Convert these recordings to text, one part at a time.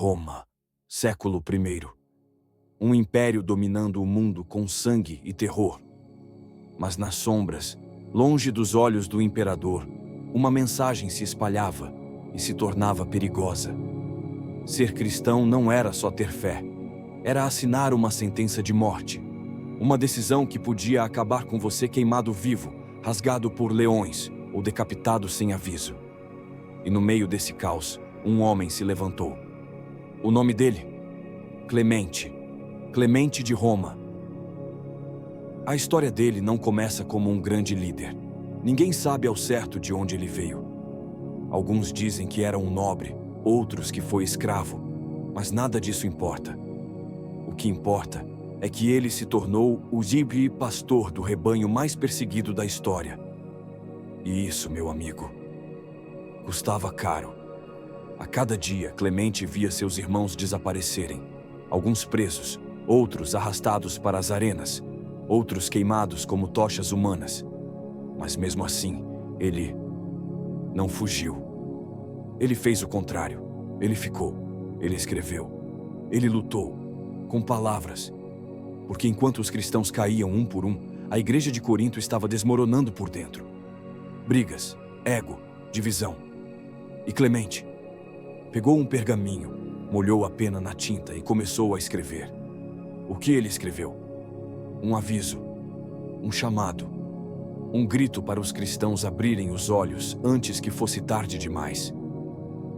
Roma, século I. Um império dominando o mundo com sangue e terror. Mas nas sombras, longe dos olhos do imperador, uma mensagem se espalhava e se tornava perigosa. Ser cristão não era só ter fé, era assinar uma sentença de morte. Uma decisão que podia acabar com você queimado vivo, rasgado por leões ou decapitado sem aviso. E no meio desse caos, um homem se levantou. O nome dele? Clemente. Clemente de Roma. A história dele não começa como um grande líder. Ninguém sabe ao certo de onde ele veio. Alguns dizem que era um nobre, outros que foi escravo, mas nada disso importa. O que importa é que ele se tornou o livre pastor do rebanho mais perseguido da história. E isso, meu amigo, custava caro. A cada dia, Clemente via seus irmãos desaparecerem. Alguns presos, outros arrastados para as arenas, outros queimados como tochas humanas. Mas mesmo assim, ele não fugiu. Ele fez o contrário. Ele ficou. Ele escreveu. Ele lutou, com palavras. Porque enquanto os cristãos caíam um por um, a igreja de Corinto estava desmoronando por dentro. Brigas, ego, divisão. E Clemente pegou um pergaminho, molhou a pena na tinta e começou a escrever. O que ele escreveu? Um aviso, um chamado, um grito para os cristãos abrirem os olhos antes que fosse tarde demais.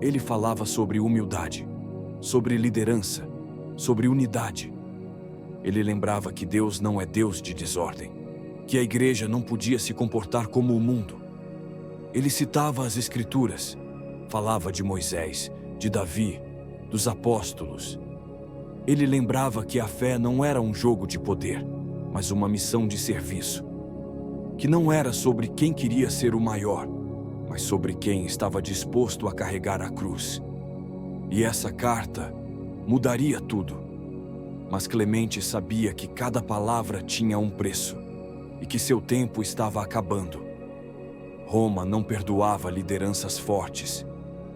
Ele falava sobre humildade, sobre liderança, sobre unidade. Ele lembrava que Deus não é Deus de desordem, que a igreja não podia se comportar como o mundo. Ele citava as Escrituras, falava de Moisés, de Davi, dos apóstolos. Ele lembrava que a fé não era um jogo de poder, mas uma missão de serviço. Que não era sobre quem queria ser o maior, mas sobre quem estava disposto a carregar a cruz. E essa carta mudaria tudo. Mas Clemente sabia que cada palavra tinha um preço e que seu tempo estava acabando. Roma não perdoava lideranças fortes,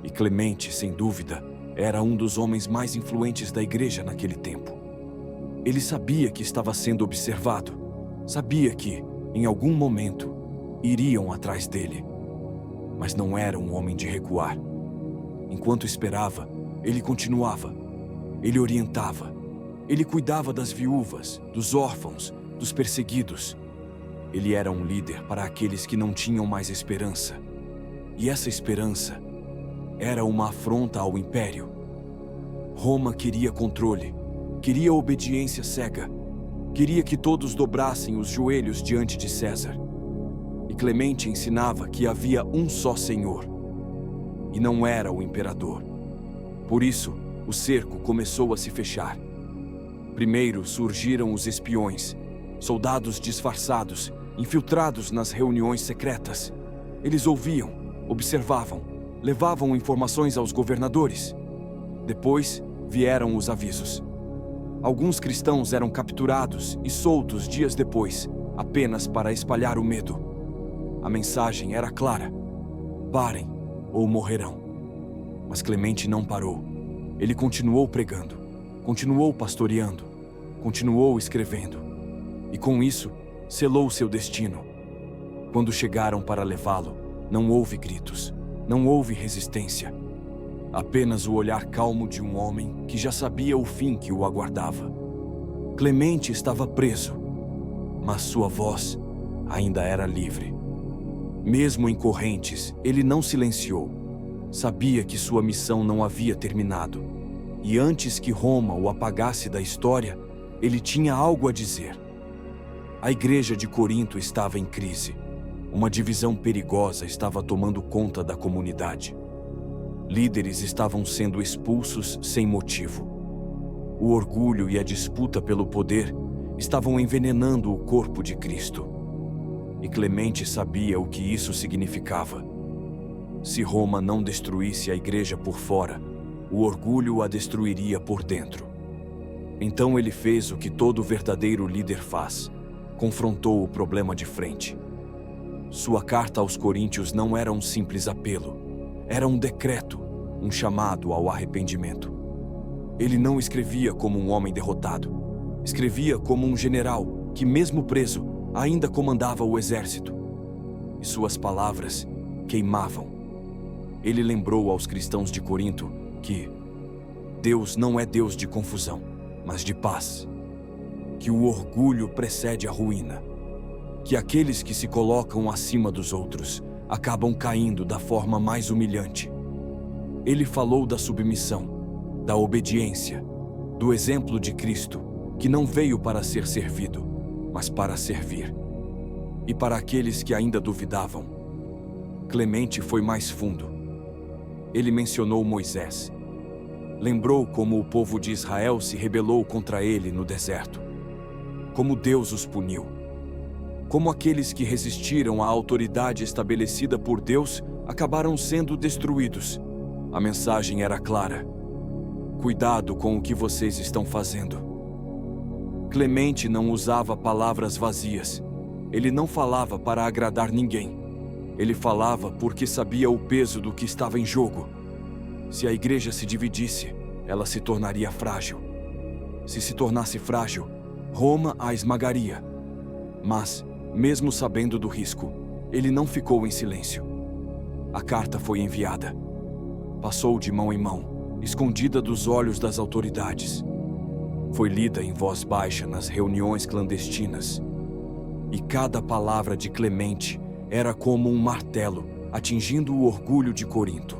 e Clemente, sem dúvida, era um dos homens mais influentes da igreja naquele tempo. Ele sabia que estava sendo observado, sabia que, em algum momento, iriam atrás dele. Mas não era um homem de recuar. Enquanto esperava, ele continuava. Ele orientava. Ele cuidava das viúvas, dos órfãos, dos perseguidos. Ele era um líder para aqueles que não tinham mais esperança. E essa esperança era uma afronta ao império. Roma queria controle, queria obediência cega, queria que todos dobrassem os joelhos diante de César. E Clemente ensinava que havia um só Senhor, e não era o imperador. Por isso, o cerco começou a se fechar. Primeiro surgiram os espiões, soldados disfarçados, infiltrados nas reuniões secretas. Eles ouviam, observavam, levavam informações aos governadores. Depois vieram os avisos. Alguns cristãos eram capturados e soltos dias depois, apenas para espalhar o medo. A mensagem era clara: parem ou morrerão. Mas Clemente não parou. Ele continuou pregando, continuou pastoreando, continuou escrevendo. E com isso, selou seu destino. Quando chegaram para levá-lo, não houve gritos, não houve resistência. Apenas o olhar calmo de um homem que já sabia o fim que o aguardava. Clemente estava preso, mas sua voz ainda era livre. Mesmo em correntes, ele não silenciou. Sabia que sua missão não havia terminado. E antes que Roma o apagasse da história, ele tinha algo a dizer. A igreja de Corinto estava em crise. Uma divisão perigosa estava tomando conta da comunidade. Líderes estavam sendo expulsos sem motivo. O orgulho e a disputa pelo poder estavam envenenando o corpo de Cristo. E Clemente sabia o que isso significava. Se Roma não destruísse a igreja por fora, o orgulho a destruiria por dentro. Então ele fez o que todo verdadeiro líder faz: confrontou o problema de frente. Sua carta aos Coríntios não era um simples apelo. Era um decreto, um chamado ao arrependimento. Ele não escrevia como um homem derrotado. Escrevia como um general que, mesmo preso, ainda comandava o exército. E suas palavras queimavam. Ele lembrou aos cristãos de Corinto que Deus não é Deus de confusão, mas de paz. Que o orgulho precede a ruína. Que aqueles que se colocam acima dos outros acabam caindo da forma mais humilhante. Ele falou da submissão, da obediência, do exemplo de Cristo, que não veio para ser servido, mas para servir. E para aqueles que ainda duvidavam, Clemente foi mais fundo. Ele mencionou Moisés. Lembrou como o povo de Israel se rebelou contra ele no deserto. Como Deus os puniu. Como aqueles que resistiram à autoridade estabelecida por Deus acabaram sendo destruídos. A mensagem era clara. Cuidado com o que vocês estão fazendo. Clemente não usava palavras vazias. Ele não falava para agradar ninguém. Ele falava porque sabia o peso do que estava em jogo. Se a igreja se dividisse, ela se tornaria frágil. Se tornasse frágil, Roma a esmagaria. Mas, mesmo sabendo do risco, ele não ficou em silêncio. A carta foi enviada. Passou de mão em mão, escondida dos olhos das autoridades. Foi lida em voz baixa nas reuniões clandestinas. E cada palavra de Clemente era como um martelo atingindo o orgulho de Corinto.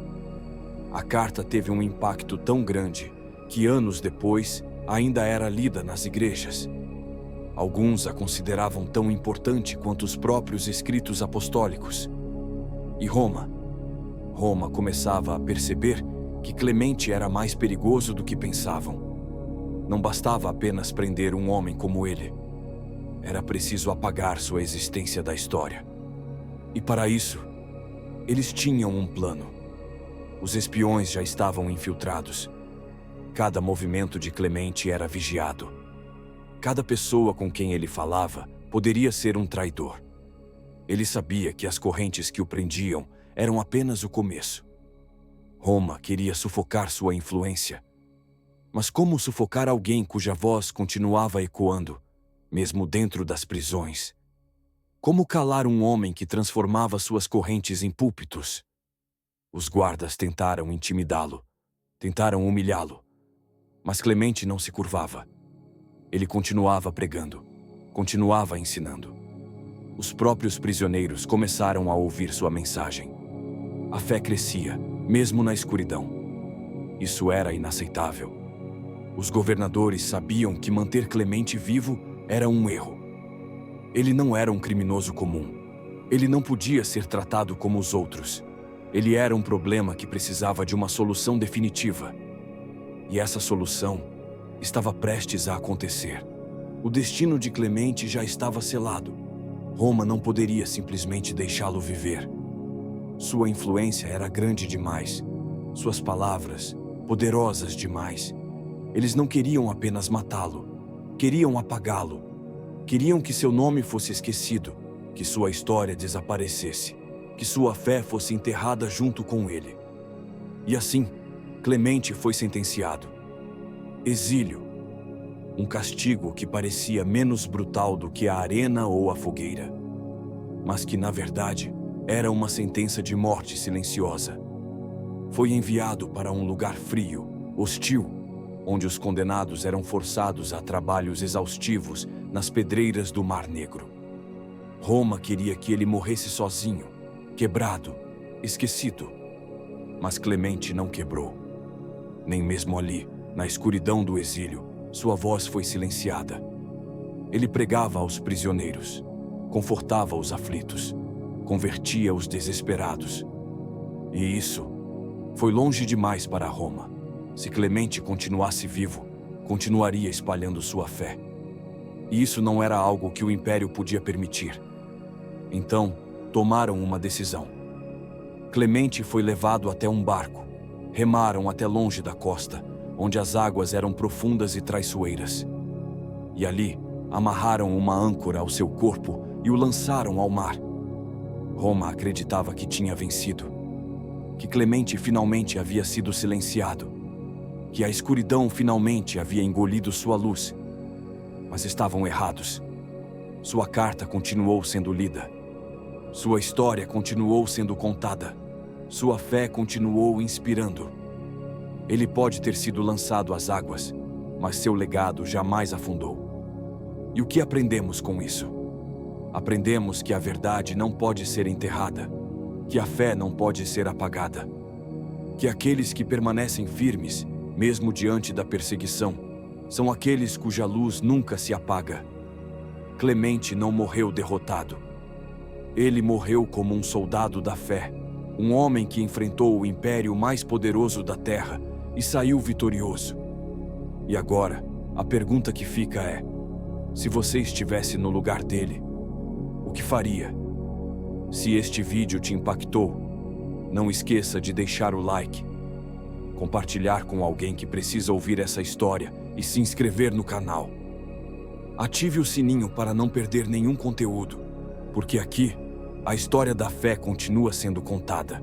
A carta teve um impacto tão grande que anos depois ainda era lida nas igrejas. Alguns a consideravam tão importante quanto os próprios escritos apostólicos. E Roma começava a perceber que Clemente era mais perigoso do que pensavam. Não bastava apenas prender um homem como ele. Era preciso apagar sua existência da história. E para isso, eles tinham um plano. Os espiões já estavam infiltrados. Cada movimento de Clemente era vigiado. Cada pessoa com quem ele falava poderia ser um traidor. Ele sabia que as correntes que o prendiam eram apenas o começo. Roma queria sufocar sua influência. Mas como sufocar alguém cuja voz continuava ecoando, mesmo dentro das prisões? Como calar um homem que transformava suas correntes em púlpitos? Os guardas tentaram intimidá-lo, tentaram humilhá-lo, mas Clemente não se curvava. Ele continuava pregando, continuava ensinando. Os próprios prisioneiros começaram a ouvir sua mensagem. A fé crescia, mesmo na escuridão. Isso era inaceitável. Os governadores sabiam que manter Clemente vivo era um erro. Ele não era um criminoso comum. Ele não podia ser tratado como os outros. Ele era um problema que precisava de uma solução definitiva. E essa solução estava prestes a acontecer. O destino de Clemente já estava selado. Roma não poderia simplesmente deixá-lo viver. Sua influência era grande demais. Suas palavras, poderosas demais. Eles não queriam apenas matá-lo. Queriam apagá-lo. Queriam que seu nome fosse esquecido, que sua história desaparecesse, que sua fé fosse enterrada junto com ele. E assim, Clemente foi sentenciado. Exílio. Um castigo que parecia menos brutal do que a arena ou a fogueira, mas que, na verdade, era uma sentença de morte silenciosa. Foi enviado para um lugar frio, hostil, onde os condenados eram forçados a trabalhos exaustivos nas pedreiras do Mar Negro. Roma queria que ele morresse sozinho, quebrado, esquecido. Mas Clemente não quebrou. Nem mesmo ali, na escuridão do exílio, sua voz foi silenciada. Ele pregava aos prisioneiros, confortava os aflitos, convertia os desesperados. E isso foi longe demais para Roma. Se Clemente continuasse vivo, continuaria espalhando sua fé. E isso não era algo que o império podia permitir. Então, tomaram uma decisão. Clemente foi levado até um barco. Remaram até longe da costa, onde as águas eram profundas e traiçoeiras. E ali, amarraram uma âncora ao seu corpo e o lançaram ao mar. Roma acreditava que tinha vencido, que Clemente finalmente havia sido silenciado. que a escuridão finalmente havia engolido sua luz. Mas estavam errados. Sua carta continuou sendo lida. Sua história continuou sendo contada. Sua fé continuou inspirando. Ele pode ter sido lançado às águas, mas seu legado jamais afundou. E o que aprendemos com isso? Aprendemos que a verdade não pode ser enterrada, que a fé não pode ser apagada, que aqueles que permanecem firmes, mesmo diante da perseguição, são aqueles cuja luz nunca se apaga. Clemente não morreu derrotado. Ele morreu como um soldado da fé, um homem que enfrentou o império mais poderoso da terra e saiu vitorioso. E agora, a pergunta que fica é: se você estivesse no lugar dele, o que faria? Se este vídeo te impactou, não esqueça de deixar o like, compartilhar com alguém que precisa ouvir essa história e se inscrever no canal. Ative o sininho para não perder nenhum conteúdo, porque aqui, a história da fé continua sendo contada.